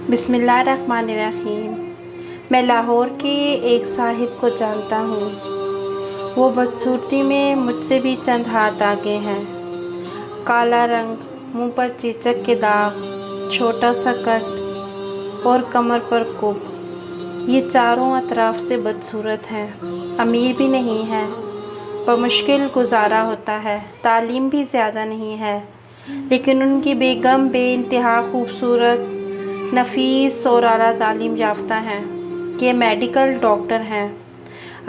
बिस्मिल्लाहिर्रहमानिर्रहीम। मैं लाहौर के एक साहिब को जानता हूँ। वो बदसूरती में मुझसे भी चंद हाथ आगे हैं। काला रंग, मुंह पर चीचक के दाग, छोटा सा कद और कमर पर कुब। ये चारों अतराफ से बदसूरत हैं। अमीर भी नहीं है, बमुश्किल गुजारा होता है। तालीम भी ज़्यादा नहीं है, लेकिन उनकी बेगम बेइंतहा खूबसूरत, नफीस और आला तालीम याफ्ता हैं। ये मेडिकल डॉक्टर हैं।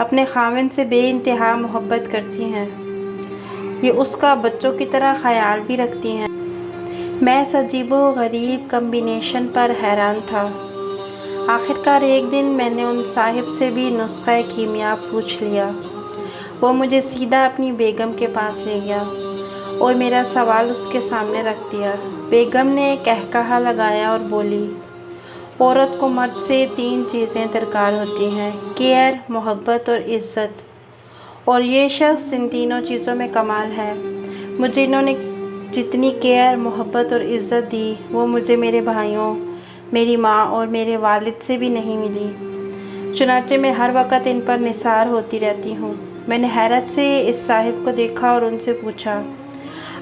अपने खाविंद से बेइंतहा मोहब्बत करती हैं। ये उसका बच्चों की तरह ख्याल भी रखती हैं। मैं इस अजीबो गरीब कम्बिनेशन पर हैरान था। आखिरकार एक दिन मैंने उन साहिब से भी नुस्ख़ा कीमिया पूछ लिया। वो मुझे सीधा अपनी बेगम के पास ले गया और मेरा सवाल उसके सामने रख दिया। बेगम ने कहकहा लगाया और बोली, औरत को मर्द से 3 चीज़ें दरकार होती हैं: केयर, मोहब्बत और इज़्ज़त। और ये शख्स इन तीनों चीज़ों में कमाल है। मुझे इन्होंने जितनी केयर, मोहब्बत और इज़्ज़त दी, वो मुझे मेरे भाइयों, मेरी माँ और मेरे वालिद से भी नहीं मिली। चुनांचे मैं हर वक्त इन पर निसार होती रहती हूँ। मैंने हैरत से इस साहिब को देखा और उनसे पूछा,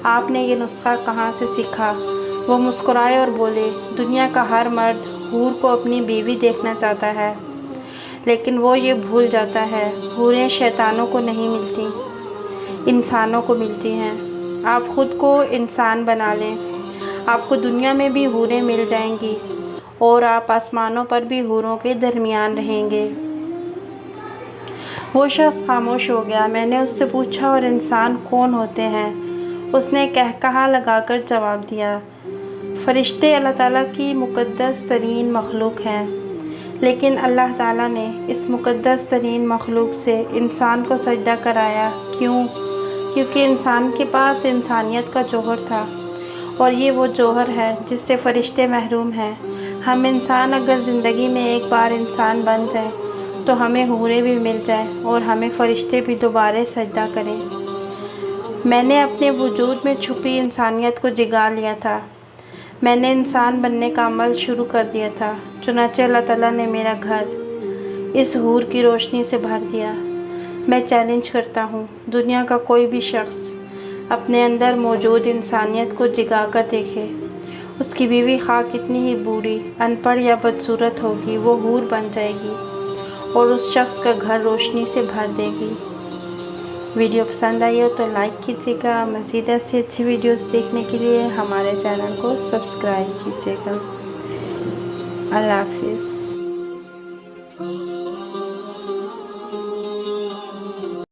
आपने ये नुस्ख़ा कहाँ से सीखा? वो मुस्कुराए और बोले, दुनिया का हर मर्द हूर को अपनी बीवी देखना चाहता है, लेकिन वो ये भूल जाता है, हूरें शैतानों को नहीं मिलती, इंसानों को मिलती हैं। आप ख़ुद को इंसान बना लें, आपको दुनिया में भी हूरें मिल जाएंगी और आप आसमानों पर भी हूरों के दरमियान रहेंगे। वो शख्स खामोश हो गया। मैंने उससे पूछा, और इंसान कौन होते हैं? उसने कहकहा लगाकर जवाब दिया, फ़रिश्ते अल्लाह ताला की मुक़द्दस तरीन मखलूक हैं, लेकिन अल्लाह ताला ने इस मुक़द्दस तरीन मखलूक से इंसान को सजदा कराया। क्यों? क्योंकि इंसान के पास इंसानियत का जौहर था, और ये वो जौहर है जिससे फ़रिश्ते महरूम हैं। हम इंसान अगर ज़िंदगी में एक बार इंसान बन जाएं, तो हमें हूरें भी मिल जाएं और हमें फ़रिश्ते भी दोबारा सजदा करें। मैंने अपने वजूद में छुपी इंसानियत को जगा लिया था। मैंने इंसान बनने का अमल शुरू कर दिया था। चुनांचे अल्लाह ताला ने मेरा घर इस हूर की रोशनी से भर दिया। मैं चैलेंज करता हूँ, दुनिया का कोई भी शख्स अपने अंदर मौजूद इंसानियत को जगा कर देखे। उसकी बीवी खा कितनी ही बूढ़ी, अनपढ़ या बदसूरत होगी, वो हूर बन जाएगी और उस शख्स का घर रोशनी से भर देगी। वीडियो पसंद आई हो तो लाइक कीजिएगा। मज़ीद ऐसी अच्छी वीडियोस देखने के लिए हमारे चैनल को सब्सक्राइब कीजिएगा। अल्लाह हाफ़िज़।